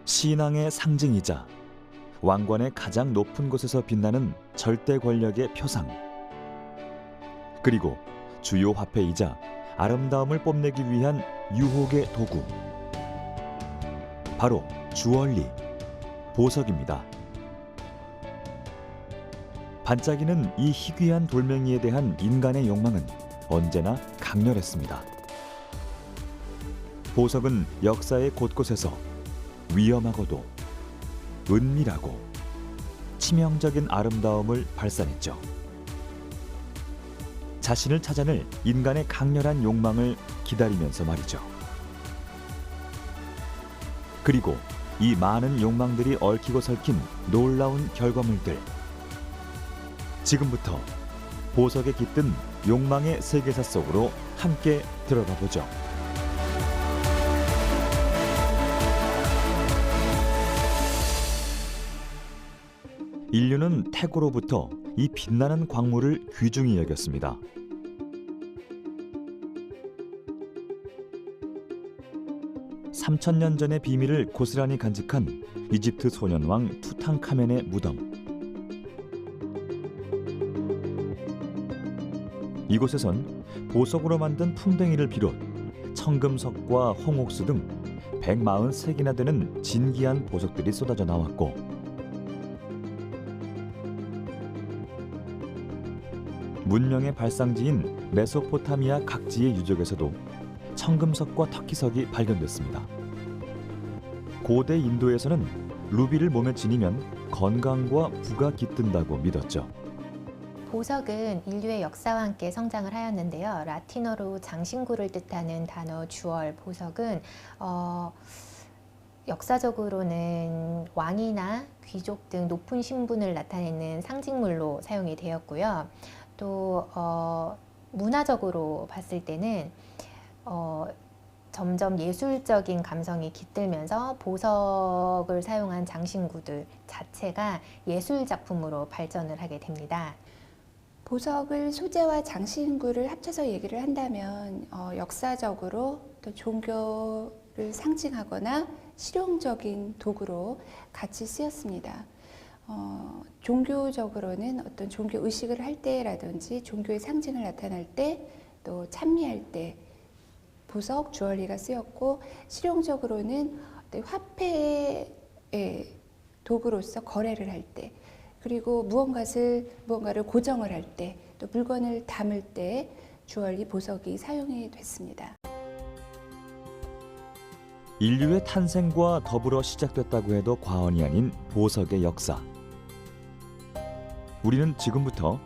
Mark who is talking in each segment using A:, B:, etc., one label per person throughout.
A: 신앙의 상징이자 왕관의 가장 높은 곳에서 빛나는 절대 권력의 표상, 그리고 주요 화폐이자 아름다움을 뽐내기 위한 유혹의 도구, 바로 주얼리, 보석입니다. 반짝이는 이 희귀한 돌멩이에 대한 인간의 욕망은 언제나 강렬했습니다. 보석은 역사의 곳곳에서 위험하고도 은밀하고 치명적인 아름다움을 발산했죠. 자신을 찾아낼 인간의 강렬한 욕망을 기다리면서 말이죠. 그리고 이 많은 욕망들이 얽히고 설킨 놀라운 결과물들. 지금부터 보석에 깃든 욕망의 세계사 속으로 함께 들어가 보죠. 인류는 태고로부터 이 빛나는 광물을 귀중히 여겼습니다. (3000년) 전의 비밀을 고스란히 간직한 이집트 소년왕 투탕카멘의 무덤. 이곳에선 보석으로 만든 풍뎅이를 비롯 청금석과 홍옥수 등 143개나 되는 진귀한 보석들이 쏟아져 나왔고, 문명의 발상지인 메소포타미아 각지의 유적에서도 청금석과 터키석이 발견됐습니다. 고대 인도에서는 루비를 몸에 지니면 건강과 부가 깃든다고 믿었죠.
B: 보석은 인류의 역사와 함께 성장을 하였는데요. 라틴어로 장신구를 뜻하는 단어 주얼, 보석은 역사적으로는 왕이나 귀족 등 높은 신분을 나타내는 상징물로 사용이 되었고요. 또 문화적으로 봤을 때는 점점 예술적인 감성이 깃들면서 보석을 사용한 장신구들 자체가 예술 작품으로 발전을 하게 됩니다.
C: 보석을 소재와 장신구를 합쳐서 얘기를 한다면 역사적으로 또 종교를 상징하거나 실용적인 도구로 같이 쓰였습니다. 종교적으로는 어떤 종교 의식을 할 때라든지 종교의 상징을 나타날 때, 또 찬미할 때 보석, 주얼리가 쓰였고, 실용적으로는 화폐의 도구로서 거래를 할 때, 그리고 무언가를 고정을 할 때, 또 물건을 담을 때 주얼리, 보석이 사용이 됐습니다.
A: 인류의 탄생과 더불어 시작됐다고 해도 과언이 아닌 보석의 역사. 우리는 지금부터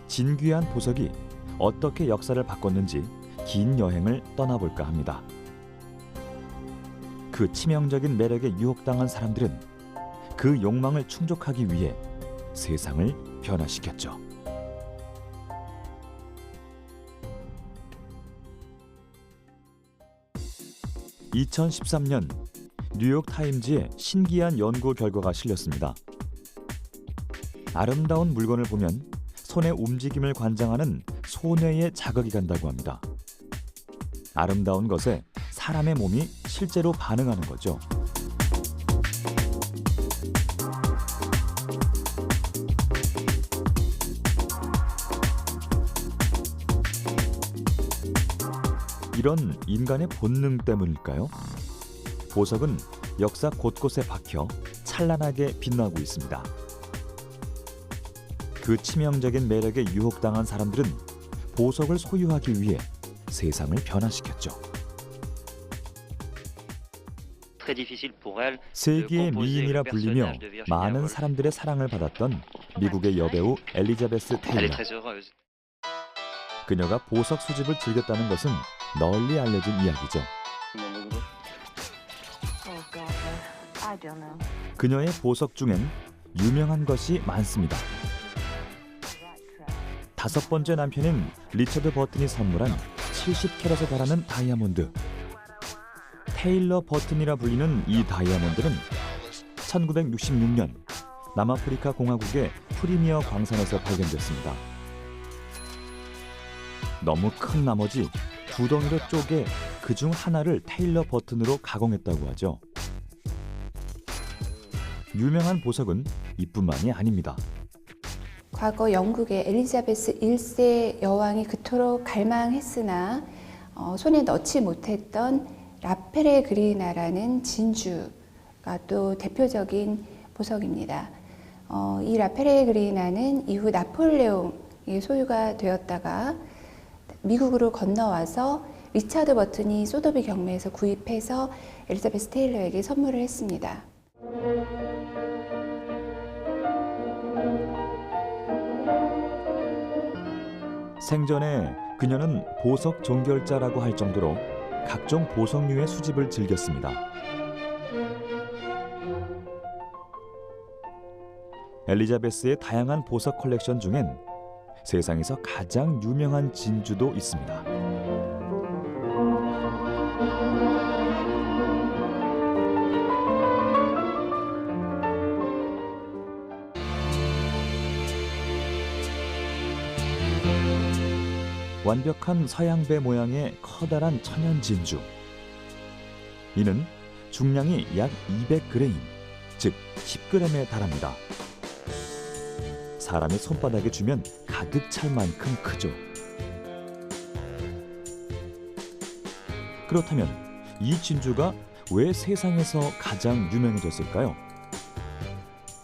A: 진귀한 보석이 어떻게 역사를 바꿨는지 긴 여행을 떠나볼까 합니다. 그 치명적인 매력에 유혹당한 사람들은 그 욕망을 충족하기 위해 세상을 변화시켰죠. (2013년) 뉴욕타임즈에 신기한 연구 결과가 실렸습니다. 아름다운 물건을 보면 손의 움직임을 관장하는 소뇌에 자극이 간다고 합니다. 아름다운 것에 사람의 몸이 실제로 반응하는 거죠. 이런 인간의 본능 때문일까요? 보석은 역사 곳곳에 박혀 찬란하게 빛나고 있습니다. 그 치명적인 매력에 유혹당한 사람들은 보석을 소유하기 위해 세상을 변화시켰죠. 세계의 미인이라 불리며 많은 사람들의 사랑을 받았던 미국의 여배우 엘리자베스 테일러. 그녀가 보석 수집을 즐겼다는 것은 널리 알려진 이야기죠. 그녀의 보석 중엔 유명한 것이 많습니다. 5번째 남편인 리처드 버튼이 선물한 70캐럿에 달하는 다이아몬드. 테일러 버튼이라 불리는 이 다이아몬드는 1966년 남아프리카 공화국의 프리미어 광산에서 발견됐습니다. 너무 큰 나머지 2덩이로 쪼개 그중 하나를 테일러 버튼으로 가공했다고 하죠. 유명한 보석은 이뿐만이 아닙니다.
C: 과거 영국의 엘리자베스 1세 여왕이 그토록 갈망했으나 손에 넣지 못했던 라페레그리나라는 진주가 또 대표적인 보석입니다. 이 라페레그리나는 이후 나폴레옹의 소유가 되었다가 미국으로 건너와서 리처드 버튼이 소더비 경매에서 구입해서 엘리자베스 테일러에게 선물을 했습니다.
A: 생전에 그녀는 보석 종결자라고 할 정도로 각종 보석류의 수집을 즐겼습니다. 엘리자베스의 다양한 보석 컬렉션 중엔 세상에서 가장 유명한 진주도 있습니다. 완벽한 서양배 모양의 커다란 천연 진주. 이는 중량이 약 200g, 즉 10g에 달합니다. 사람이 손바닥에 쥐면 가득 찰 만큼 크죠. 그렇다면 이 진주가 왜 세상에서 가장 유명해졌을까요?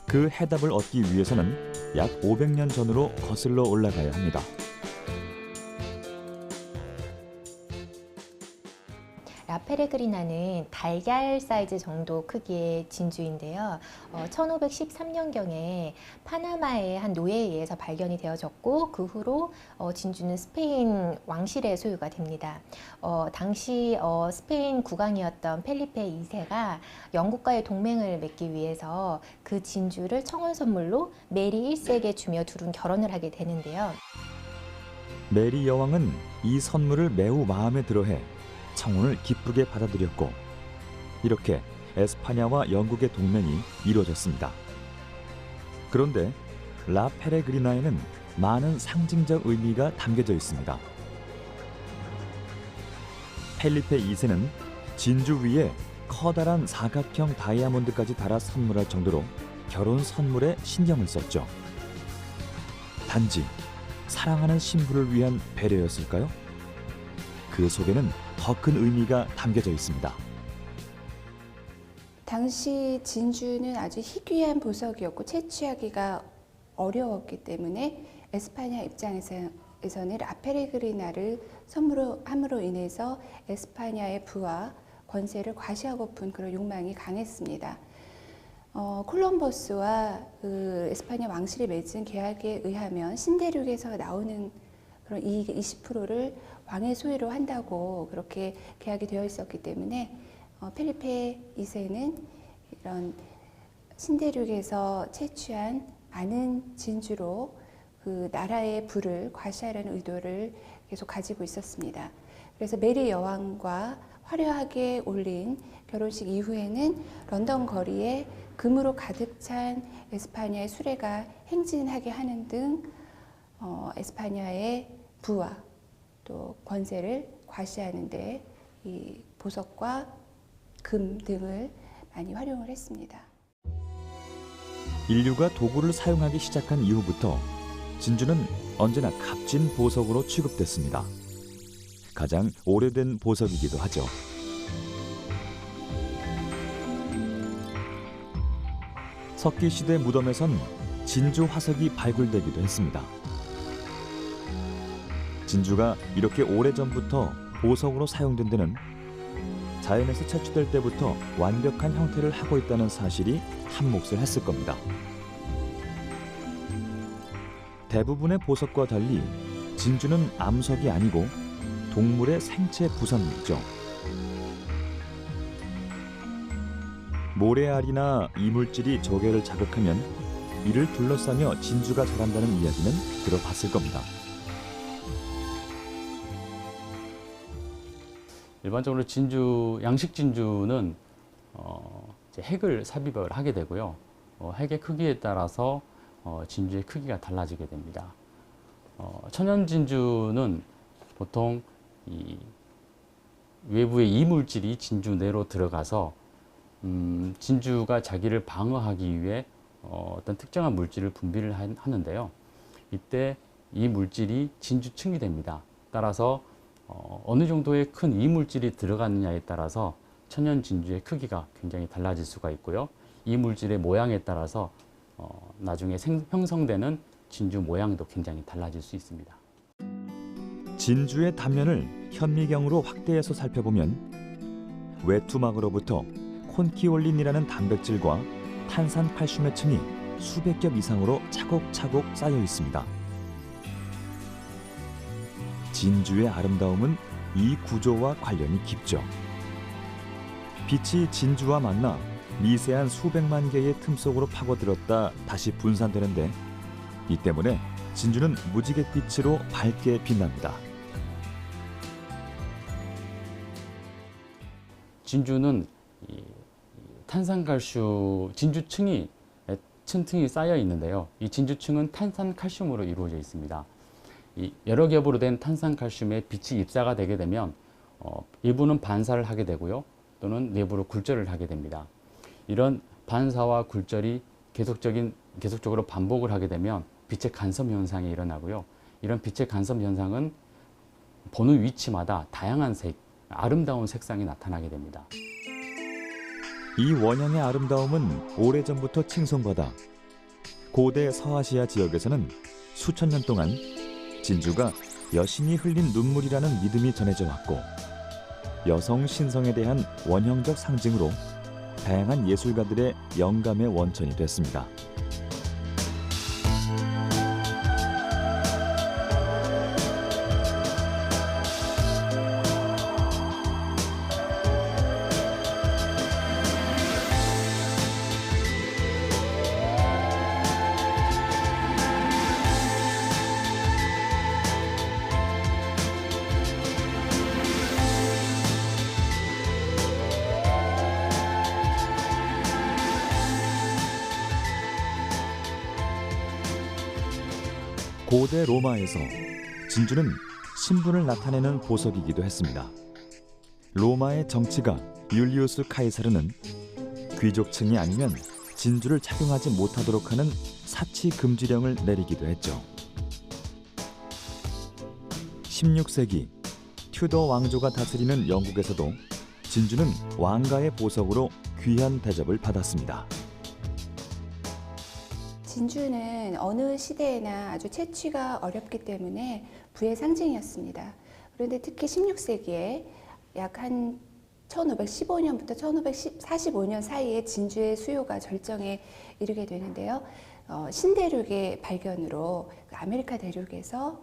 A: 그 해답을 얻기 위해서는 약 500년 전으로 거슬러 올라가야 합니다.
B: 라페레그리나는 달걀 사이즈 정도 크기의 진주인데요. 1513년경에 파나마의 한 노예에 의해서 발견이 되어졌고 그 후로 진주는 스페인 왕실의 소유가 됩니다. 당시 스페인 국왕이었던 펠리페 2세가 영국과의 동맹을 맺기 위해서 그 진주를 청혼 선물로 메리 1세에게 주며 둘은 결혼을 하게 되는데요.
A: 메리 여왕은 이 선물을 매우 마음에 들어해 청혼을 기쁘게 받아들였고 이렇게 에스파냐와 영국의 동맹이 이루어졌습니다. 그런데 라 페레그리나에는 많은 상징적 의미가 담겨져 있습니다. 펠리페 2세는 진주 위에 커다란 사각형 다이아몬드까지 달아 선물할 정도로 결혼 선물에 신경을 썼죠. 단지 사랑하는 신부를 위한 배려였을까요? 그 속에는 더 큰 의미가 담겨져 있습니다.
C: 당시 진주는 아주 희귀한 보석이었고 채취하기가 어려웠기 때문에 에스파냐 입장에서는 라페레그리나를 선물함으로 인해서 에스파냐의 부와 권세를 과시하고픈 그런 욕망이 강했습니다. 콜럼버스와 그 에스파냐 왕실이 맺은 계약에 의하면 신대륙에서 나오는 그런 이익의 20%를 왕의 소유로 한다고 그렇게 계약이 되어 있었기 때문에 펠리페 2세는 이런 신대륙에서 채취한 많은 진주로 그 나라의 부를 과시하려는 의도를 계속 가지고 있었습니다. 그래서 메리 여왕과 화려하게 올린 결혼식 이후에는 런던 거리에 금으로 가득 찬 에스파냐의 수레가 행진하게 하는 등 에스파냐의 부와 또 권세를 과시하는 데 이 보석과 금 등을 많이 활용을 했습니다.
A: 인류가 도구를 사용하기 시작한 이후부터 진주는 언제나 값진 보석으로 취급됐습니다. 가장 오래된 보석이기도 하죠. 석기시대 무덤에선 진주 화석이 발굴되기도 했습니다. 진주가 이렇게 오래전부터 보석으로 사용된 데는 자연에서 채취될 때부터 완벽한 형태를 하고 있다는 사실이 한몫을 했을 겁니다. 대부분의 보석과 달리 진주는 암석이 아니고 동물의 생체 부산물이죠. 모래알이나 이물질이 조개를 자극하면 이를 둘러싸며 진주가 자란다는 이야기는 들어봤을 겁니다.
D: 일반적으로 진주, 양식 진주는 이제 핵을 삽입을 하게 되고요. 핵의 크기에 따라서 진주의 크기가 달라지게 됩니다. 천연 진주는 보통 이 외부의 이물질이 진주 내로 들어가서 진주가 자기를 방어하기 위해 어떤 특정한 물질을 분비를 하는데요. 이때 이 물질이 진주층이 됩니다. 따라서 어느 정도의 큰 이물질이 들어가느냐에 따라서 천연 진주의 크기가 굉장히 달라질 수가 있고요. 이 물질의 모양에 따라서 나중에 형성되는 진주 모양도 굉장히 달라질 수 있습니다.
A: 진주의 단면을 현미경으로 확대해서 살펴보면 외투막으로부터 콘키올린이라는 단백질과 탄산칼슘의 층이 수백 겹 이상으로 차곡차곡 쌓여 있습니다. 진주의 아름다움은 이 구조와 관련이 깊죠. 빛이 진주와 만나 미세한 수백만 개의 틈 속으로 파고들었다 다시 분산되는데 이 때문에 진주는 무지갯빛으로 밝게 빛납니다.
D: 진주는 탄산칼슘 진주층이 층층이 쌓여 있는데요. 이 진주층은 탄산칼슘으로 이루어져 있습니다. 여러 겹으로 된 탄산칼슘에 빛이 입사가 되게 되면 일부는 반사를 하게 되고요. 또는 내부로 굴절을 하게 됩니다. 이런 반사와 굴절이 계속적으로 반복을 하게 되면 빛의 간섭 현상이 일어나고요. 이런 빛의 간섭 현상은 보는 위치마다 다양한 색, 아름다운 색상이 나타나게 됩니다.
A: 이 원형의 아름다움은 오래전부터 칭송받아 고대 서아시아 지역에서는 수천 년 동안 진주가 여신이 흘린 눈물이라는 믿음이 전해져 왔고 여성 신성에 대한 원형적 상징으로 다양한 예술가들의 영감의 원천이 됐습니다. 고대 로마에서 진주는 신분을 나타내는 보석이기도 했습니다. 로마의 정치가 율리우스 카이사르는 귀족층이 아니면 진주를 착용하지 못하도록 하는 사치 금지령을 내리기도 했죠. 16세기 튜더 왕조가 다스리는 영국에서도 진주는 왕가의 보석으로 귀한 대접을 받았습니다.
C: 진주는 어느 시대에나 아주 채취가 어렵기 때문에 부의 상징이었습니다. 그런데 특히 16세기에 약 한 1515년부터 1545년 사이에 진주의 수요가 절정에 이르게 되는데요. 신대륙의 발견으로 아메리카 대륙에서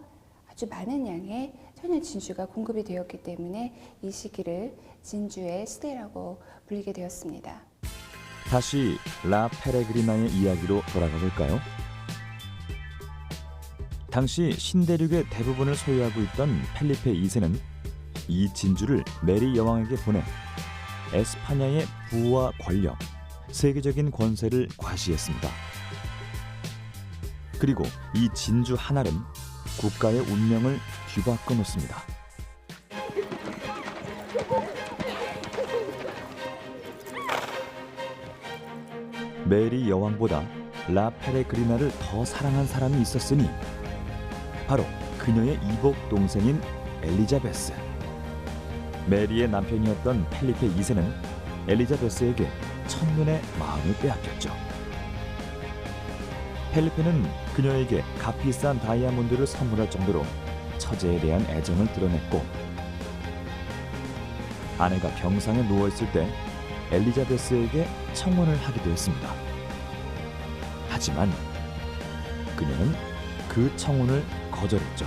C: 아주 많은 양의 천연 진주가 공급이 되었기 때문에 이 시기를 진주의 시대라고 불리게 되었습니다.
A: 다시 라 페레그리나의 이야기로 돌아가 볼까요? 당시 신대륙의 대부분을 소유하고 있던 펠리페 2세는 이 진주를 메리 여왕에게 보내 에스파냐의 부와 권력, 세계적인 권세를 과시했습니다. 그리고 이 진주 한 알은 국가의 운명을 뒤바꿔 놓습니다. 메리 여왕보다 라 페레그리나를 더 사랑한 사람이 있었으니 바로 그녀의 이복 동생인 엘리자베스. 메리의 남편이었던 펠리페 2세는 엘리자베스에게 첫눈에 마음을 빼앗겼죠. 펠리페는 그녀에게 값비싼 다이아몬드를 선물할 정도로 처제에 대한 애정을 드러냈고 아내가 병상에 누워있을 때 엘리자베스에게 청혼을 하기도 했습니다. 하지만 그녀는 그 청혼을 거절했죠.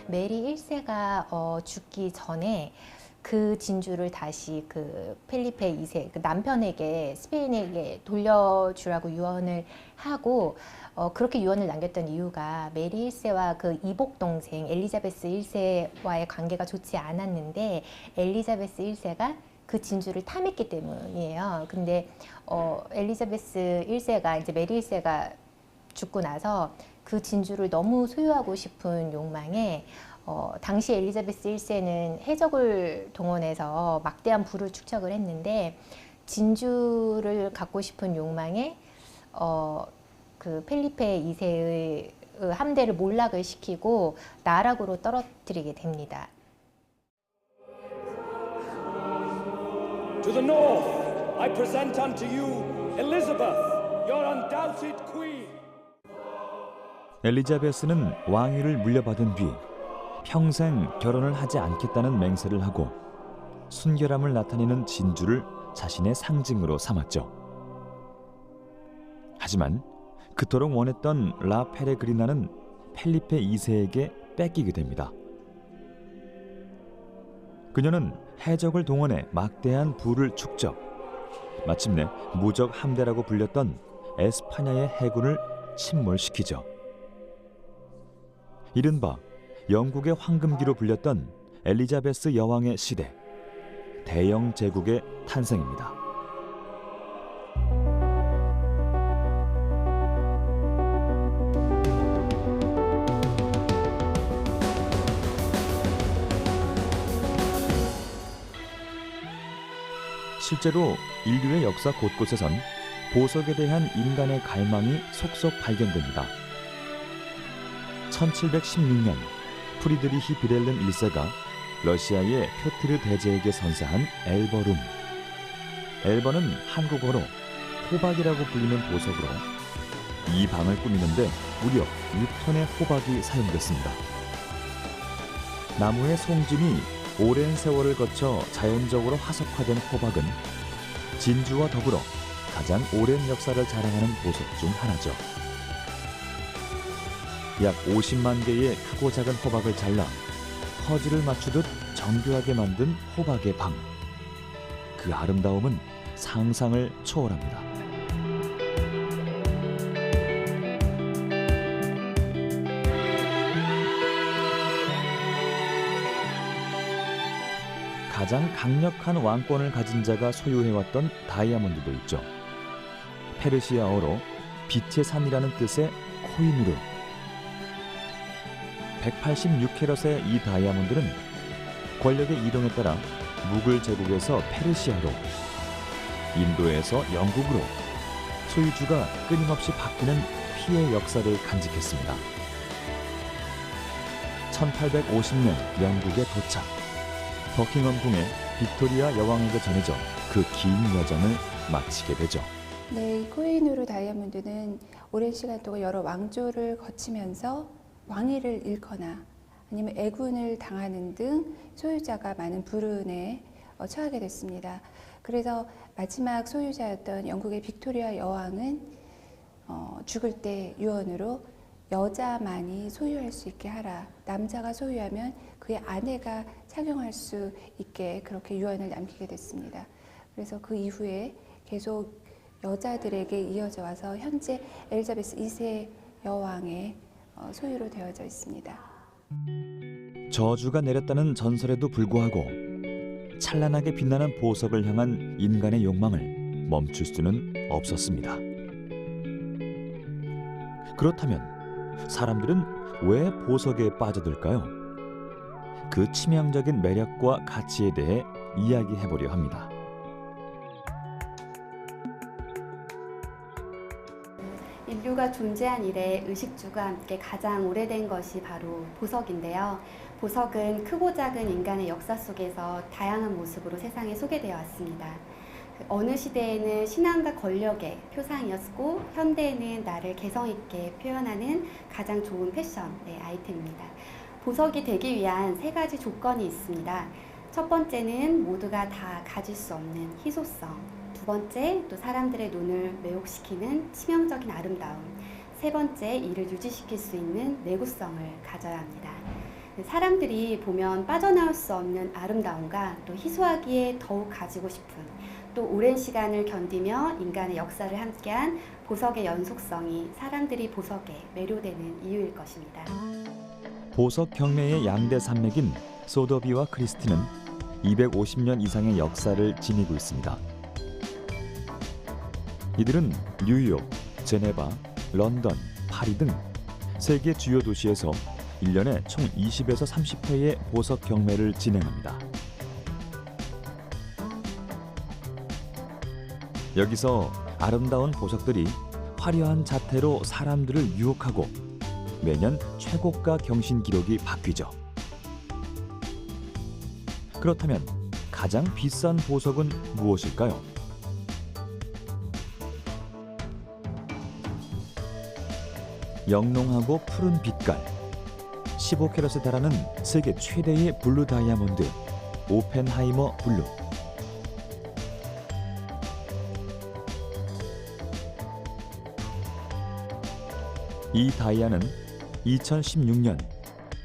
B: 메리 1세가 죽기 전에 그 진주를 다시 그 펠리페 2세 그 남편에게 스페인에게 돌려주라고 유언을 하고 그렇게 유언을 남겼던 이유가 메리 1세와 그 이복 동생 엘리자베스 1세와의 관계가 좋지 않았는데 엘리자베스 1세가 그 진주를 탐했기 때문이에요. 근데 엘리자베스 1세가 이제 메리 1세가 죽고 나서 그 진주를 너무 소유하고 싶은 욕망에 당시 엘리자베스 1세는 해적을 동원해서 막대한 부를 축적을 했는데 진주를 갖고 싶은 욕망에 그 펠리페 2세의 함대를 몰락을 시키고 나락으로 떨어뜨리게 됩니다.
E: To the north, I present unto you Elizabeth, your undoubted queen.
A: 엘리자베스는 왕위를 물려받은 뒤 평생 결혼을 하지 않겠다는 맹세를 하고 순결함을 나타내는 진주를 자신의 상징으로 삼았죠. 하지만 그토록 원했던 라 페레그리나는 펠리페 2세에게 뺏기게 됩니다. 그녀는 해적을 동원해 막대한 부를 축적, 마침내 무적 함대라고 불렸던 에스파냐의 해군을 침몰시키죠. 이른바 영국의 황금기로 불렸던 엘리자베스 여왕의 시대, 대영 제국의 탄생입니다. 실제로 인류의 역사 곳곳에선 보석에 대한 인간의 갈망이 속속 발견됩니다. 1716년 프리드리히 빌헬름 1세가 러시아의 표트르 대제에게 선사한 엘버룸. 엘버는 한국어로 호박이라고 불리는 보석으로 이 방을 꾸미는데 무려 6톤의 호박이 사용됐습니다. 나무의 송진이 오랜 세월을 거쳐 자연적으로 화석화된 호박은 진주와 더불어 가장 오랜 역사를 자랑하는 보석 중 하나죠. 약 50만 개의 크고 작은 호박을 잘라 퍼즐을 맞추듯 정교하게 만든 호박의 방. 그 아름다움은 상상을 초월합니다. 가장 강력한 왕권을 가진 자가 소유해왔던 다이아몬드도 있죠. 페르시아어로 빛의 산이라는 뜻의 코이누르. 186캐럿의 이 다이아몬드는 권력의 이동에 따라 무굴 제국에서 페르시아로, 인도에서 영국으로 소유주가 끊임없이 바뀌는 피의 역사를 간직했습니다. 1850년 영국에 도착. 버킹엄 궁의 빅토리아 여왕에게 전해져 그 긴 여정을 마치게 되죠.
C: 네, 이 코히누르 다이아몬드는 오랜 시간 동안 여러 왕조를 거치면서 왕위를 잃거나 아니면 애군을 당하는 등 소유자가 많은 불운에 처하게 됐습니다. 그래서 마지막 소유자였던 영국의 빅토리아 여왕은 죽을 때 유언으로 여자만이 소유할 수 있게 하라. 남자가 소유하면 그의 아내가 착용할 수 있게 그렇게 유언을 남기게 됐습니다. 그래서 그 이후에 계속 여자들에게 이어져 와서 현재 엘리자베스 2세 여왕의 소유로 되어져 있습니다.
A: 저주가 내렸다는 전설에도 불구하고 찬란하게 빛나는 보석을 향한 인간의 욕망을 멈출 수는 없었습니다. 그렇다면 사람들은 왜 보석에 빠져들까요? 그 치명적인 매력과 가치에 대해 이야기해보려 합니다.
F: 인류가 존재한 이래 의식주가 함께 가장 오래된 것이 바로 보석인데요. 보석은 크고 작은 인간의 역사 속에서 다양한 모습으로 세상에 소개되어 왔습니다. 어느 시대에는 신앙과 권력의 표상이었고 현대에는 나를 개성 있게 표현하는 가장 좋은 패션의 아이템입니다. 보석이 되기 위한 3가지 조건이 있습니다. 첫 번째는 모두가 다 가질 수 없는 희소성, 두 번째 또 사람들의 눈을 매혹시키는 치명적인 아름다움, 세 번째 이를 유지시킬 수 있는 내구성을 가져야 합니다. 사람들이 보면 빠져나올 수 없는 아름다움과 또 희소하기에 더욱 가지고 싶은, 또 오랜 시간을 견디며 인간의 역사를 함께한 보석의 연속성이 사람들이 보석에 매료되는 이유일 것입니다.
A: 보석 경매의 양대 산맥인 소더비와 크리스티는 250년 이상의 역사를 지니고 있습니다. 이들은 뉴욕, 제네바, 런던, 파리 등 세계 주요 도시에서 1년에 총 20에서 30회의 보석 경매를 진행합니다. 여기서 아름다운 보석들이 화려한 자태로 사람들을 유혹하고 매년 최고가 경신 기록이 바뀌죠. 그렇다면 가장 비싼 보석은 무엇일까요? 영롱하고 푸른 빛깔, 15캐럿에 달하는 세계 최대의 블루 다이아몬드, 오펜하이머 블루. 이 다이아는 2016년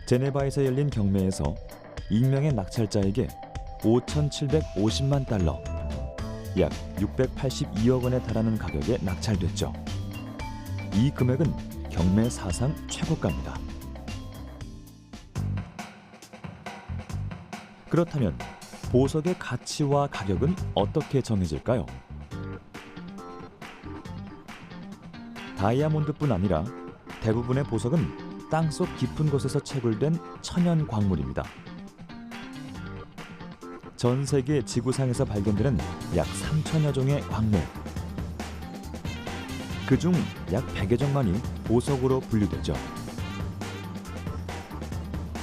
A: 제네바에서 열린 경매에서 익명의 낙찰자에게 5,750만 달러, 약 682억 원에 달하는 가격에 낙찰됐죠. 이 금액은 경매 사상 최고가입니다. 그렇다면 보석의 가치와 가격은 어떻게 정해질까요? 다이아몬드뿐 아니라 대부분의 보석은 땅속 깊은 곳에서 채굴된 천연 광물입니다. 전 세계 지구상에서 발견되는 약 3천여 종의 광물. 그중 약 100여 종만이 보석으로 분류되죠.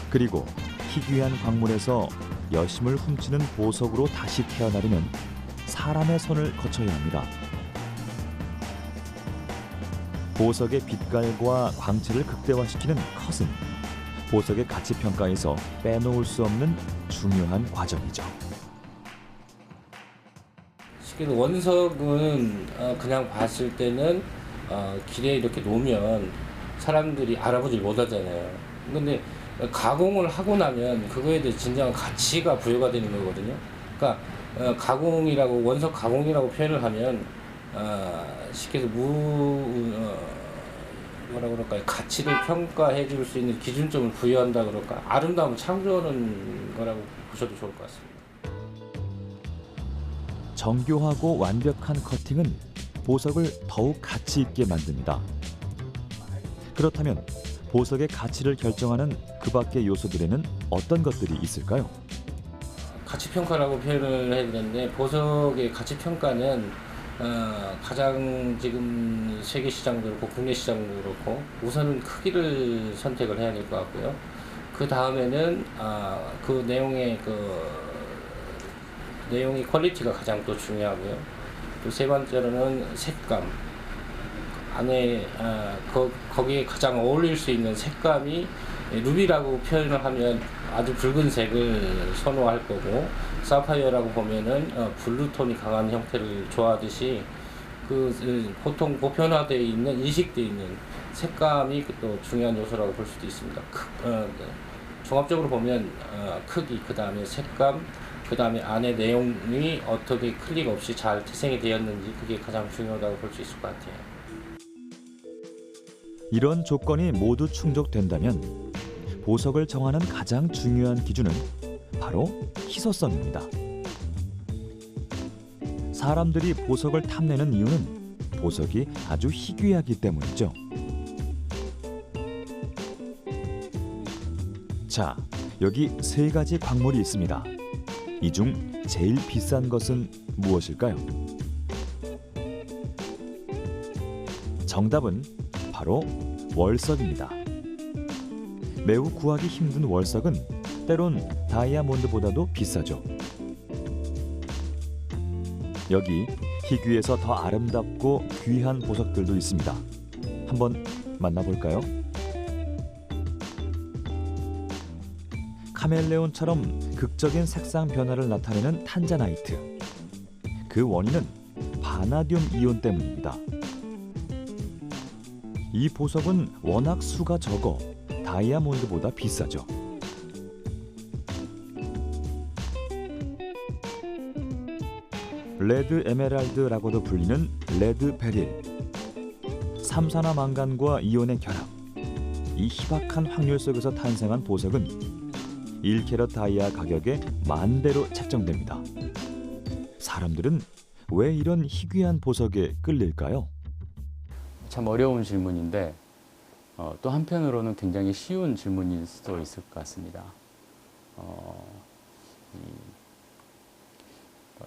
A: 그리고 희귀한 광물에서 여심을 훔치는 보석으로 다시 태어나려면 사람의 손을 거쳐야 합니다. 보석의 빛깔과 광채를 극대화시키는 컷은 보석의 가치 평가에서 빼놓을 수 없는 중요한 과정이죠.
G: 원석은 그냥 봤을 때는 길에 이렇게 놓으면 사람들이 알아보질 못하잖아요. 근데 가공을 하고 나면 그거에 대해 진정한 가치가 부여가 되는 거거든요. 그러니까 가공이라고, 원석 가공이라고 표현을 하면 쉽게 해서 뭐라 그럴까요? 가치를 평가해 줄 수 있는 기준점을 부여한다 그럴까? 아름다움을 창조하는 거라고 보셔도 좋을 것 같습니다.
A: 정교하고 완벽한 커팅은 보석을 더욱 가치 있게 만듭니다. 그렇다면 보석의 가치를 결정하는 그 밖의 요소들에는 어떤 것들이 있을까요?
G: 가치평가라고 표현을 해야 되는데, 보석의 가치평가는 가장 지금 세계 시장도 그렇고 국내 시장도 그렇고 우선은 크기를 선택을 해야 될 것 같고요. 그 다음에는 그 내용의 퀄리티가 가장 또 중요하고요. 또 세 번째로는 색감, 안에 거기에 가장 어울릴 수 있는 색감이 루비라고 표현을 하면 아주 붉은색을 선호할 거고, 사파이어라고 보면은 블루톤이 강한 형태를 좋아하듯이 보통 보편화되어 있는, 인식되어 있는 색감이 또 중요한 요소라고 볼 수도 있습니다. 종합적으로 보면 크기, 그 다음에 색감, 그 다음에 안에 내용이 어떻게 클릭 없이 잘 태생이 되었는지, 그게 가장 중요하다고 볼 수 있을 것 같아요.
A: 이런 조건이 모두 충족된다면 보석을 정하는 가장 중요한 기준은 바로 희소성입니다. 사람들이 보석을 탐내는 이유는 보석이 아주 희귀하기 때문이죠. 자, 여기 세 가지 광물이 있습니다. 이 중 제일 비싼 것은 무엇일까요? 정답은 바로 월석입니다. 매우 구하기 힘든 월석은 때론 다이아몬드보다도 비싸죠. 여기 희귀해서 더 아름답고 귀한 보석들도 있습니다. 한번 만나볼까요? 카멜레온처럼 극적인 색상 변화를 나타내는 탄자나이트. 그 원인은 바나듐 이온 때문입니다. 이 보석은 워낙 수가 적어 다이아몬드보다 비싸죠. 레드 에메랄드라고도 불리는 레드 베릴. 삼산화 망간과 이온의 결합. 이 희박한 확률 속에서 탄생한 보석은 1캐럿 다이아 가격의 10,000배로 책정됩니다. 사람들은 왜 이런 희귀한 보석에 끌릴까요?
D: 참 어려운 질문인데 또 한편으로는 굉장히 쉬운 질문일 수도 있을 것 같습니다.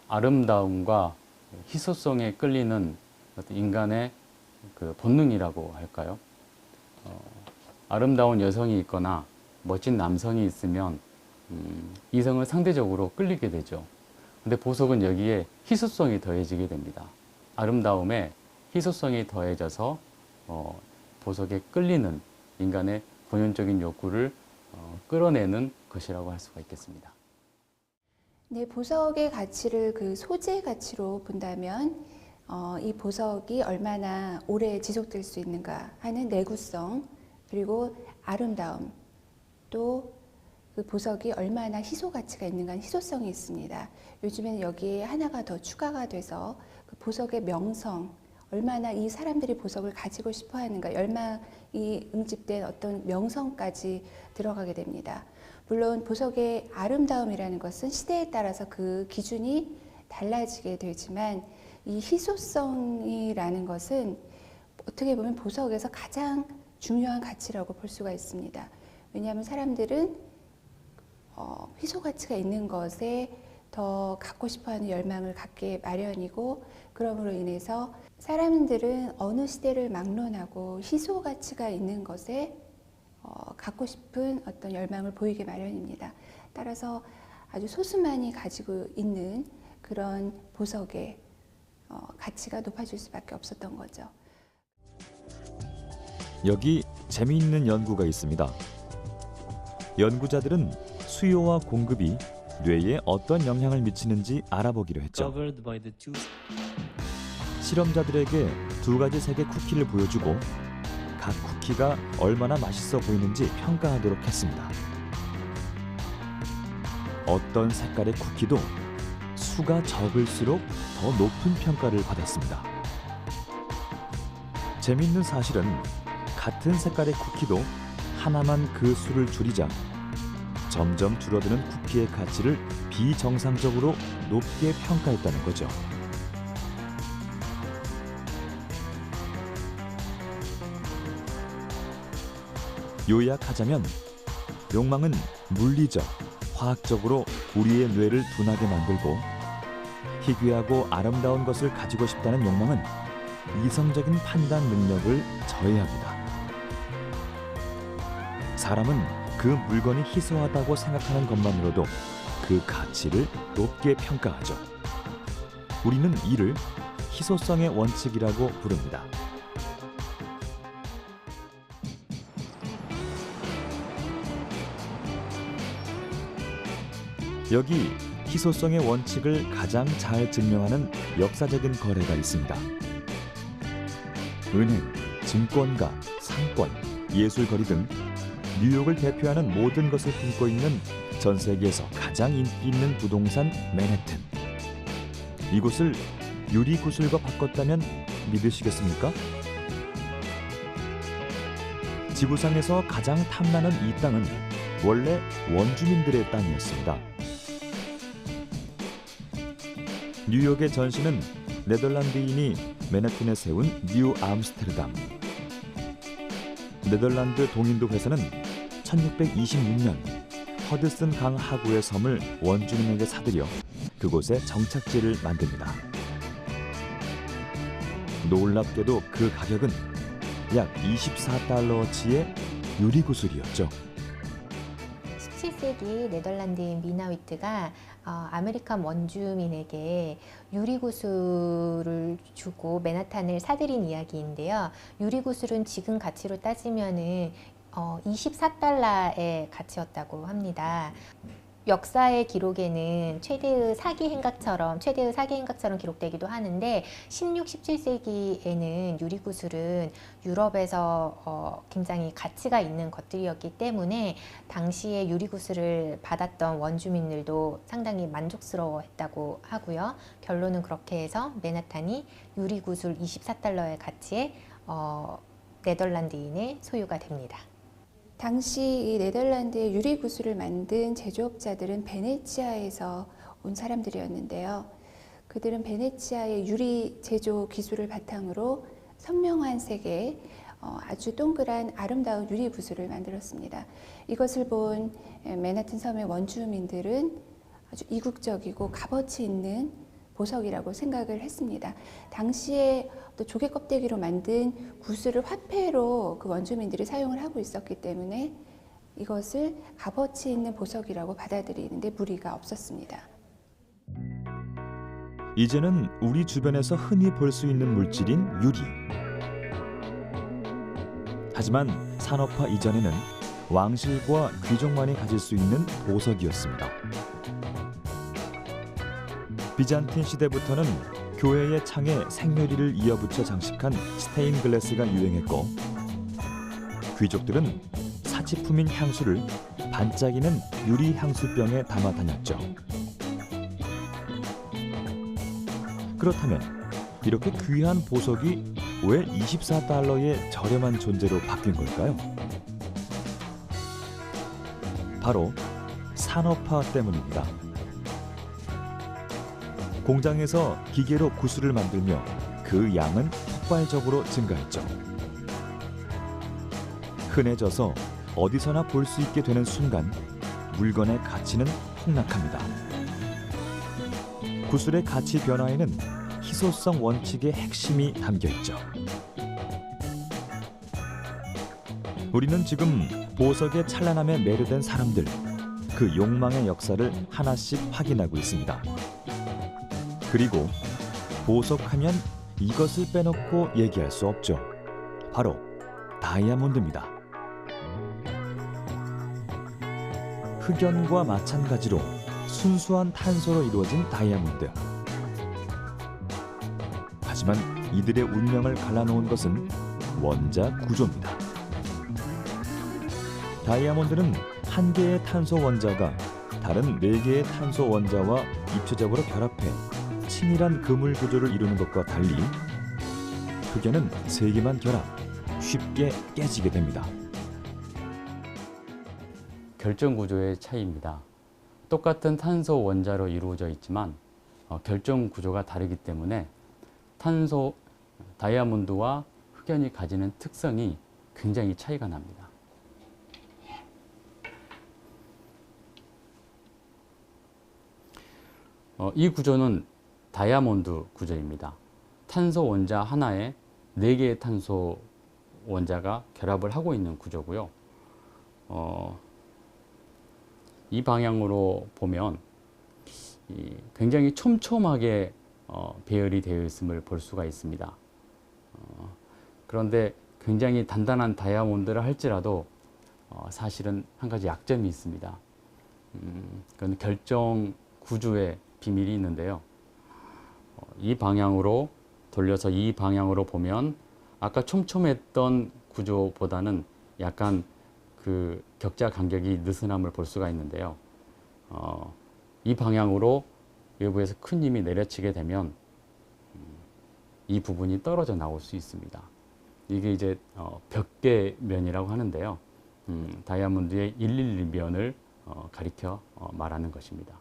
D: 아름다움과 희소성에 끌리는 어떤 인간의 그 본능이라고 할까요? 아름다운 여성이 있거나 멋진 남성이 있으면 이성은 상대적으로 끌리게 되죠. 근데 보석은 여기에 희소성이 더해지게 됩니다. 아름다움에 희소성이 더해져서 보석에 끌리는 인간의 본연적인 욕구를 끌어내는 것이라고 할 수가 있겠습니다.
C: 네, 보석의 가치를 그 소재 가치로 본다면 이 보석이 얼마나 오래 지속될 수 있는가 하는 내구성, 그리고 아름다움, 또 그 보석이 얼마나 희소 가치가 있는가 하는 희소성이 있습니다. 요즘에는 여기에 하나가 더 추가가 돼서 그 보석의 명성, 얼마나 이 사람들이 보석을 가지고 싶어 하는가, 열망이 응집된 어떤 명성까지 들어가게 됩니다. 물론 보석의 아름다움이라는 것은 시대에 따라서 그 기준이 달라지게 되지만 이 희소성이라는 것은 어떻게 보면 보석에서 가장 중요한 가치라고 볼 수가 있습니다. 왜냐하면 사람들은 희소 가치가 있는 것에 더 갖고 싶어하는 열망을 갖게 마련이고, 그러므로 인해서 사람들은 어느 시대를 막론하고 희소 가치가 있는 것에 갖고 싶은 어떤 열망을 보이게 마련입니다. 따라서 아주 소수만이 가지고 있는 그런 보석의 가치가 높아질 수밖에 없었던 거죠.
A: 여기 재미있는 연구가 있습니다. 연구자들은 수요와 공급이 뇌에 어떤 영향을 미치는지 알아보기로 했죠. 실험자들에게 2가지 색의 쿠키를 보여주고 각 쿠키가 얼마나 맛있어 보이는지 평가하도록 했습니다. 어떤 색깔의 쿠키도 수가 적을수록 더 높은 평가를 받았습니다. 재미있는 사실은 같은 색깔의 쿠키도 하나만 그 수를 줄이자 점점 줄어드는 쿠키의 가치를 비정상적으로 높게 평가했다는 거죠. 요약하자면 욕망은 물리적, 화학적으로 우리의 뇌를 둔하게 만들고, 희귀하고 아름다운 것을 가지고 싶다는 욕망은 이성적인 판단 능력을 저해합니다. 사람은 그 물건이 희소하다고 생각하는 것만으로도 그 가치를 높게 평가하죠. 우리는 이를 희소성의 원칙이라고 부릅니다. 여기 희소성의 원칙을 가장 잘 증명하는 역사적인 거래가 있습니다. 은행, 증권가, 상권, 예술거리 등 뉴욕을 대표하는 모든 것을 품고 있는 전 세계에서 가장 인기 있는 부동산 맨해튼. 이곳을 유리구슬과 바꿨다면 믿으시겠습니까? 지구상에서 가장 탐나는 이 땅은 원래 원주민들의 땅이었습니다. 뉴욕의 전시는 네덜란드인이 맨해튼에 세운 뉴 암스테르담. 네덜란드 동인도 회사는 1626년 허드슨 강 하구의 섬을 원주민에게 사들여 그곳에 정착지를 만듭니다. 놀랍게도 그 가격은 약 24달러어치의 유리구슬이었죠.
B: 17세기 네덜란드인 미나위트가 아메리칸 원주민에게 유리구슬을 주고 맨하탄을 사들인 이야기인데요. 유리구슬은 지금 가치로 따지면은 24달러의 가치였다고 합니다. 역사의 기록에는 최대의 사기 행각처럼 기록되기도 하는데 16, 17세기에는 유리구슬은 유럽에서 굉장히 가치가 있는 것들이었기 때문에 당시에 유리구슬을 받았던 원주민들도 상당히 만족스러워했다고 하고요. 결론은 그렇게 해서 맨하탄이 유리구슬 24달러의 가치에 네덜란드인의 소유가 됩니다.
C: 당시 이 네덜란드의 유리구슬을 만든 제조업자들은 베네치아에서 온 사람들이었는데요. 그들은 베네치아의 유리 제조 기술을 바탕으로 선명한 색의 아주 동그란 아름다운 유리구슬을 만들었습니다. 이것을 본 맨하튼 섬의 원주민들은 아주 이국적이고 값어치 있는 보석이라고 생각을 했습니다. 당시에 또 조개 껍데기로 만든 구슬을 화폐로 그 원주민들이 사용을 하고 있었기 때문에 이것을 값어치 있는 보석이라고 받아들이는데 무리가 없었습니다.
A: 이제는 우리 주변에서 흔히 볼 수 있는 물질인 유리. 하지만 산업화 이전에는 왕실과 귀족만이 가질 수 있는 보석이었습니다. 비잔틴 시대부터는 교회의 창에 생유리를 이어붙여 장식한 스테인글라스가 유행했고, 귀족들은 사치품인 향수를 반짝이는 유리 향수병에 담아 다녔죠. 그렇다면 이렇게 귀한 보석이 왜 24달러의 저렴한 존재로 바뀐 걸까요? 바로 산업화 때문입니다. 공장에서 기계로 구슬을 만들며 그 양은 폭발적으로 증가했죠. 흔해져서 어디서나 볼 수 있게 되는 순간 물건의 가치는 폭락합니다. 구슬의 가치 변화에는 희소성 원칙의 핵심이 담겨 있죠. 우리는 지금 보석의 찬란함에 매료된 사람들, 그 욕망의 역사를 하나씩 확인하고 있습니다. 그리고 보석하면 이것을 빼놓고 얘기할 수 없죠. 바로 다이아몬드입니다. 흑연과 마찬가지로 순수한 탄소로 이루어진 다이아몬드. 하지만 이들의 운명을 갈라놓은 것은 원자 구조입니다. 다이아몬드는 한 개의 탄소 원자가 다른 네 개의 탄소 원자와 입체적으로 결합해 친밀한 그물 구조를 이루는 것과 달리 흑연은 세 개만 결합, 쉽게 깨지게 됩니다.
D: 결정 구조의 차이입니다. 똑같은 탄소 원자로 이루어져 있지만 결정 구조가 다르기 때문에 다이아몬드와 흑연이 가지는 특성이 굉장히 차이가 납니다. 이 구조는 다이아몬드 구조입니다. 탄소 원자 하나에 4개의 탄소 원자가 결합을 하고 있는 구조고요. 이 방향으로 보면 굉장히 촘촘하게 배열이 되어 있음을 볼 수가 있습니다. 그런데 굉장히 단단한 다이아몬드를 할지라도 사실은 한 가지 약점이 있습니다. 그건 결정 구조의 비밀이 있는데요. 이 방향으로 돌려서 이 방향으로 보면 아까 촘촘했던 구조보다는 약간 그 격자 간격이 느슨함을 볼 수가 있는데요. 이 방향으로 외부에서 큰 힘이 내려치게 되면 이 부분이 떨어져 나올 수 있습니다. 이게 이제 벽계면이라고 하는데요. 다이아몬드의 112면을 가리켜 말하는 것입니다.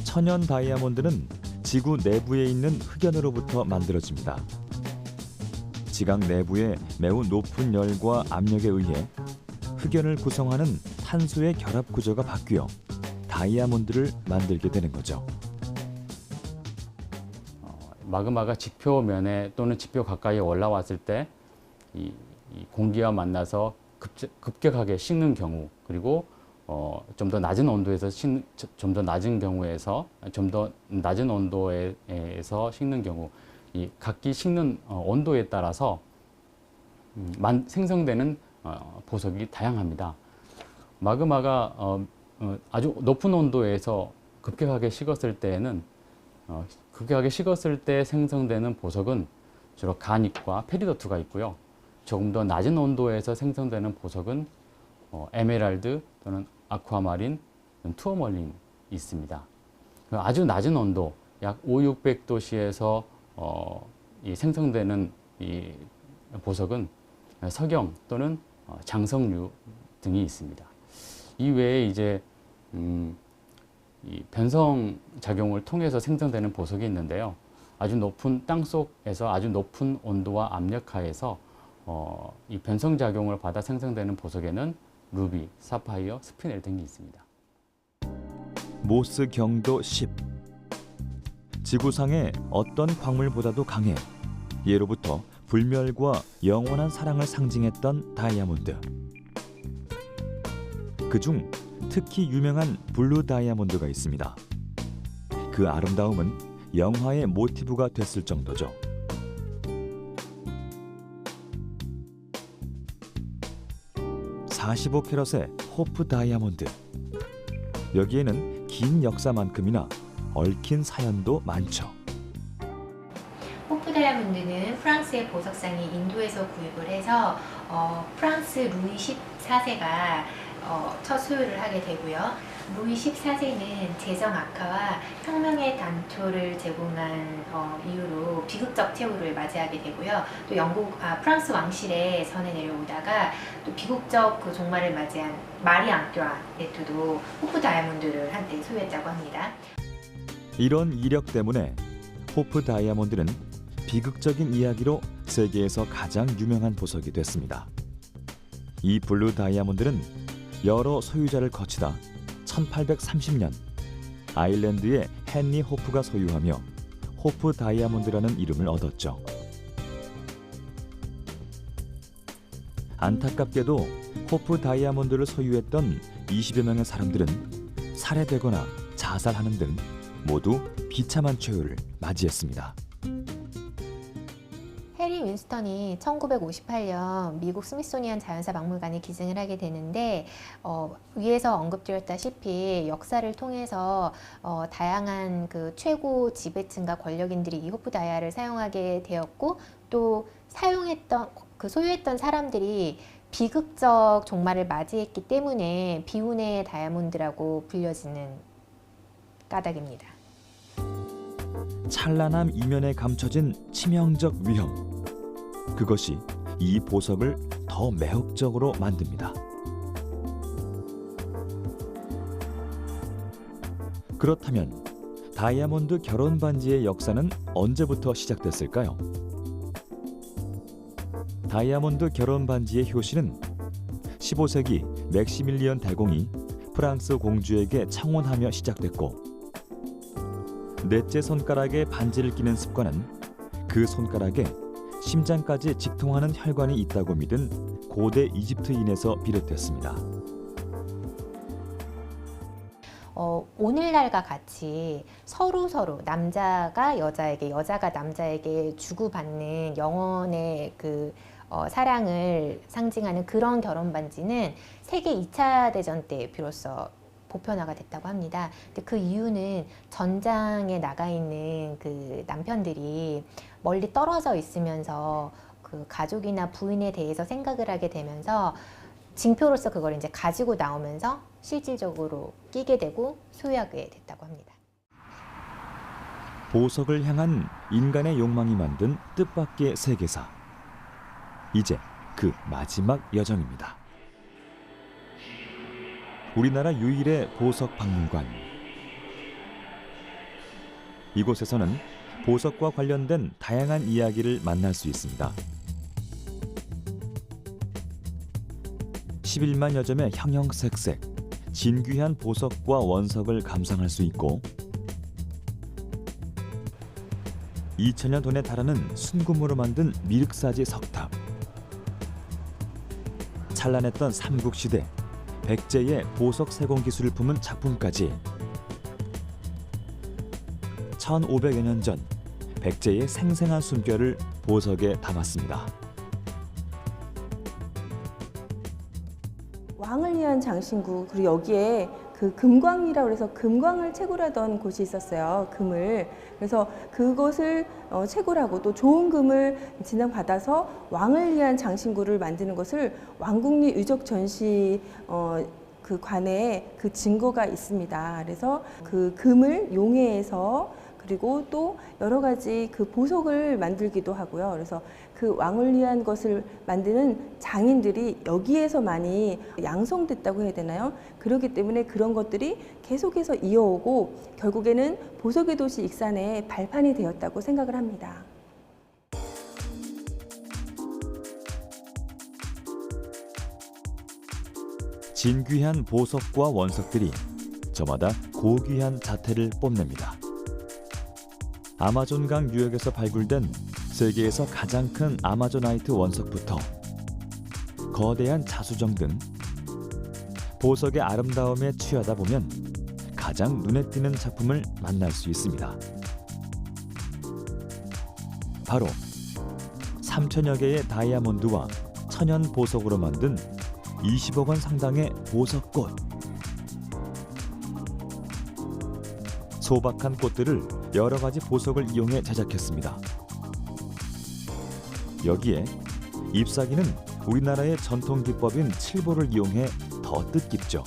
A: 천연 다이아몬드는 지구 내부에 있는 흑연으로부터 만들어집니다. 지각 내부의 매우 높은 열과 압력에 의해 흑연을 구성하는 탄소의 결합 구조가 바뀌어 다이아몬드를 만들게 되는 거죠.
D: 마그마가 지표면에 또는 지표 가까이에 올라왔을 때 이 공기와 만나서 급격하게 식는 경우, 그리고 좀 더 낮은 온도에서 좀 더 낮은 경우에서 좀 더 낮은 온도에서 식는 경우, 이 각기 식는 온도에 따라서 생성되는 보석이 다양합니다. 마그마가 아주 높은 온도에서 급격하게 식었을 때에는 급격하게 식었을 때 생성되는 보석은 주로 가닉과 페리도트가 있고요. 조금 더 낮은 온도에서 생성되는 보석은 에메랄드 또는 아쿠아마린, 투어멀린이 있습니다. 아주 낮은 온도, 약 5,600도씨에서 이 생성되는 이 보석은 석영 또는 장석류 등이 있습니다. 이 외에 이제 이 변성 작용을 통해서 생성되는 보석이 있는데요. 아주 높은 땅 속에서 아주 높은 온도와 압력 하에서 이 변성 작용을 받아 생성되는 보석에는 루비, 사파이어, 스피넬 등이 있습니다.
A: 모스 경도 10. 지구상의 어떤 광물보다도 강해 예로부터 불멸과 영원한 사랑을 상징했던 다이아몬드. 그중 특히 유명한 블루 다이아몬드가 있습니다. 그 아름다움은 영화의 모티브가 됐을 정도죠. (45캐럿의) 호프 다이아몬드. 여기에는 긴 역사만큼이나 얽힌 사연도 많죠.
B: 호프 다이아몬드는 프랑스의 보석상이 인도에서 구입을 해서 프랑스 루이 14세가 첫 소유를 하게 되고요. 루이 14세는 재정 악화와 혁명의 단초를 제공한 이유로 비극적 최후를 맞이하게 되고요. 또 프랑스 왕실에 선에 내려오다가 또 비극적 그 종말을 맞이한 마리 앙뚜아네트도 호프 다이아몬드를 한때 소유했다고 합니다.
A: 이런 이력 때문에 호프 다이아몬드는 비극적인 이야기로 세계에서 가장 유명한 보석이 됐습니다. 이 블루 다이아몬드는 여러 소유자를 거치다 1830년 아일랜드의 헨리 호프가 소유하며 호프 다이아몬드라는 이름을 얻었죠. 안타깝게도 호프 다이아몬드를 소유했던 20여 명의 사람들은 살해되거나 자살하는 등 모두 비참한 최후를 맞이했습니다.
B: 해리 윈스턴이 1958년 미국 스미소니안 자연사 박물관에 기증을 하게 되는데 위에서 언급드렸다시피 역사를 통해서 다양한 그 최고 지배층과 권력인들이 이 호프 다이아를 사용하게 되었고 또 소유했던 사람들이 비극적 종말을 맞이했기 때문에 비운의 다이아몬드라고 불려지는 까닭입니다.
A: 찬란함 이면에 감춰진 치명적 위험. 그것이 이 보석을 더 매혹적으로 만듭니다. 그렇다면 다이아몬드 결혼 반지의 역사는 언제부터 시작됐을까요? 다이아몬드 결혼 반지의 효시는 15세기 맥시밀리언 대공이 프랑스 공주에게 청혼하며 시작됐고 넷째 손가락에 반지를 끼는 습관은 그 손가락에 심장까지 직통하는 혈관이 있다고 믿은 고대 이집트인에서 비롯됐습니다.
B: 오늘날과 같이 서로 남자가 여자에게, 여자가 남자에게 주고받는 영혼의 그 사랑을 상징하는 그런 결혼 반지는 세계 2차 대전 때 비로소 보편화가 됐다고 합니다. 근데 그 이유는 전장에 나가 있는 그 남편들이 멀리 떨어져 있으면서 그 가족이나 부인에 대해서 생각을 하게 되면서 징표로서 그걸 이제 가지고 나오면서 실질적으로 끼게 되고 소유하게 됐다고 합니다.
A: 보석을 향한 인간의 욕망이 만든 뜻밖의 세계사. 이제 그 마지막 여정입니다. 우리나라 유일의 보석 박물관. 이곳에서는 보석과 관련된 다양한 이야기를 만날 수 있습니다. 11만여 점의 형형색색, 진귀한 보석과 원석을 감상할 수 있고 2000여 돈에 달하는 순금으로 만든 미륵사지 석탑, 찬란했던 삼국시대 백제의 보석 세공 기술을 품은 작품까지 1500여 년 전 백제의 생생한 숨결을 보석에 담았습니다.
H: 왕을 위한 장신구, 그리고 여기에 그 금광이라고 해서 금광을 채굴하던 곳이 있었어요. 금을. 그래서 그것을 채굴하고 또 좋은 금을 진앙받아서 왕을 위한 장신구를 만드는 것을 왕궁리 유적 전시 그 관에 그 증거가 있습니다. 그래서 그 금을 용해해서 그리고 또 여러 가지 그 보석을 만들기도 하고요. 그래서 그 왕을 위한 것을 만드는 장인들이 여기에서 많이 양성됐다고 해야 되나요? 그렇기 때문에 그런 것들이 계속해서 이어오고 결국에는 보석의 도시 익산의 발판이 되었다고 생각을 합니다.
A: 진귀한 보석과 원석들이 저마다 고귀한 자태를 뽐냅니다. 아마존강 유역에서 발굴된 세계에서 가장 큰 아마존나이트 원석부터 거대한 자수정 등 보석의 아름다움에 취하다 보면 가장 눈에 띄는 작품을 만날 수 있습니다. 바로 3천여 개의 다이아몬드와 천연 보석으로 만든 20억 원 상당의 보석꽃. 소박한 꽃들을 여러 가지 보석을 이용해 제작했습니다. 여기에 잎사귀는 우리나라의 전통 기법인 칠보를 이용해 더 뜻깊죠.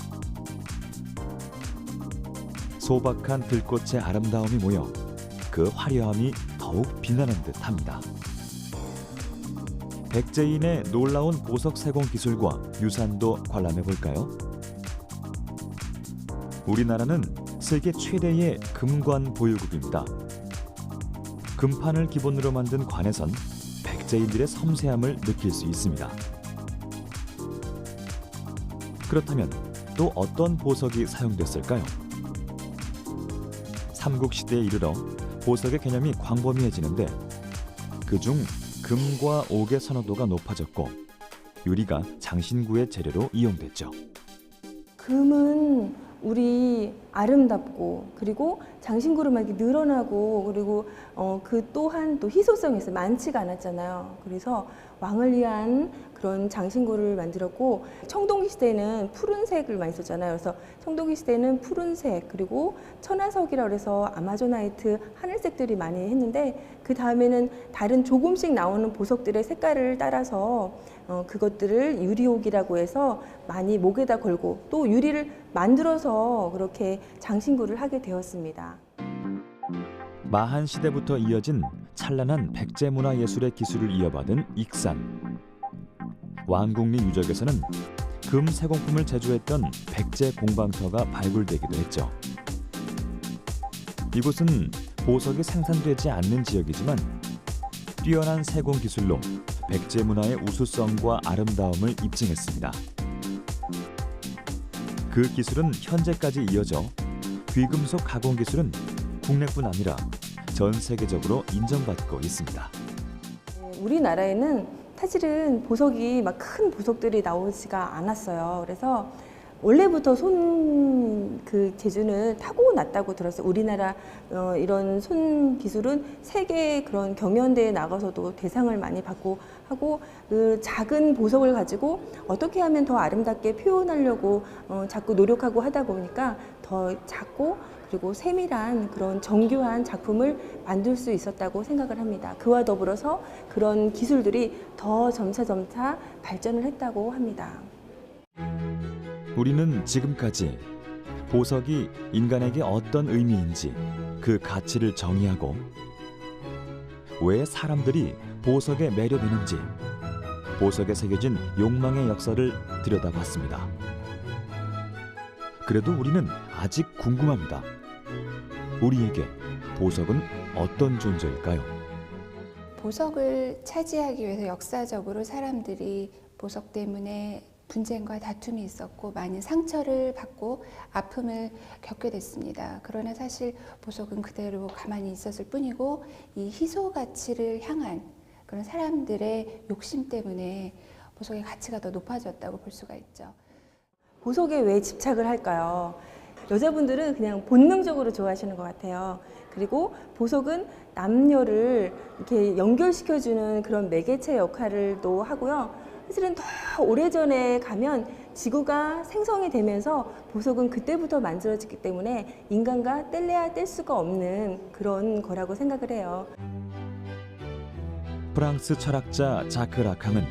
A: 소박한 들꽃의 아름다움이 모여 그 화려함이 더욱 빛나는 듯합니다. 백제인의 놀라운 보석 세공 기술과 유산도 관람해 볼까요? 우리나라는 세계 최대의 금관 보유국입니다. 금판을 기본으로 만든 관에선 백제인들의 섬세함을 느낄 수 있습니다. 그렇다면 또 어떤 보석이 사용됐을까요? 삼국시대에 이르러 보석의 개념이 광범위해지는데 그중 금과 옥의 선호도가 높아졌고 유리가 장신구의 재료로 이용됐죠.
H: 금은 우리 아름답고 그리고 장신구로 막 이렇게 늘어나고 그리고 그 또한 또 희소성이 있어요. 많지가 않았잖아요. 그래서 왕을 위한 그런 장신구를 만들었고 청동기 시대에는 푸른색을 많이 썼잖아요. 그래서 청동기 시대에는 푸른색 그리고 천하석이라고 해서 아마존나이트 하늘색들이 많이 했는데 그 다음에는 다른 조금씩 나오는 보석들의 색깔을 따라서 그것들을 유리옥이라고 해서 많이 목에다 걸고 또 유리를 만들어서 그렇게 장신구를 하게 되었습니다.
A: 마한 시대부터 이어진 찬란한 백제 문화 예술의 기술을 이어받은 익산. 왕궁리 유적에서는 금 세공품을 제조했던 백제 공방터가 발굴되기도 했죠. 이곳은 보석이 생산되지 않는 지역이지만 뛰어난 세공 기술로 백제 문화의 우수성과 아름다움을 입증했습니다. 그 기술은 현재까지 이어져 귀금속 가공 기술은 국내뿐 아니라 전 세계적으로 인정받고 있습니다.
H: 우리나라에는 사실은 보석이 막 큰 보석들이 나오지가 않았어요. 그래서 원래부터 손 그 재주는 타고났다고 들었어요. 우리나라 이런 손 기술은 세계 그런 경연대에 나가서도 대상을 많이 받고 하고 그 작은 보석을 가지고 어떻게 하면 더 아름답게 표현하려고 자꾸 노력하고 하다 보니까 더 작고 그리고 세밀한 그런 정교한 작품을 만들 수 있었다고 생각을 합니다. 그와 더불어서 그런 기술들이 더 점차 발전을 했다고 합니다.
A: 우리는 지금까지 보석이 인간에게 어떤 의미인지 그 가치를 정의하고 왜 사람들이 보석에 매료되는지 보석에 새겨진 욕망의 역사를 들여다봤습니다. 그래도 우리는 아직 궁금합니다. 우리에게 보석은 어떤 존재일까요?
C: 보석을 차지하기 위해서 역사적으로 사람들이 보석 때문에 분쟁과 다툼이 있었고 많은 상처를 받고 아픔을 겪게 됐습니다. 그러나 사실 보석은 그대로 가만히 있었을 뿐이고 이 희소 가치를 향한 그런 사람들의 욕심 때문에 보석의 가치가 더 높아졌다고 볼 수가 있죠.
H: 보석에 왜 집착을 할까요? 여자분들은 그냥 본능적으로 좋아하시는 것 같아요. 그리고 보석은 남녀를 이렇게 연결시켜주는 그런 매개체 역할을 또 하고요. 사실은 더 오래전에 가면 지구가 생성이 되면서 보석은 그때부터 만들어졌기 때문에 인간과 뗄래야 뗄 수가 없는 그런 거라고 생각을 해요.
A: 프랑스 철학자 자크 라캉은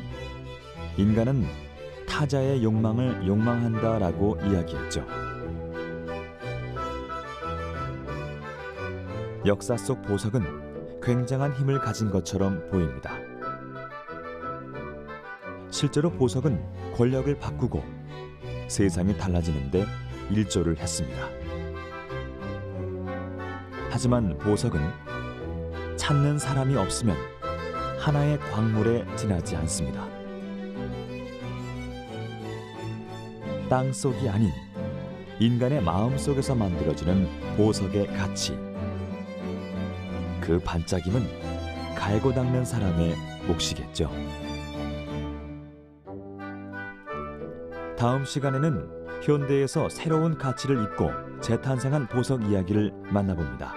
A: 인간은 타자의 욕망을 욕망한다라고 이야기했죠. 역사 속 보석은 굉장한 힘을 가진 것처럼 보입니다. 실제로 보석은 권력을 바꾸고 세상이 달라지는데 일조를 했습니다. 하지만 보석은 찾는 사람이 없으면 하나의 광물에 지나지 않습니다. 땅 속이 아닌 인간의 마음 속에서 만들어지는 보석의 가치. 그 반짝임은 갈고 닦는 사람의 몫이겠죠. 다음 시간에는 현대에서 새로운 가치를 잇고 재탄생한 보석 이야기를 만나봅니다.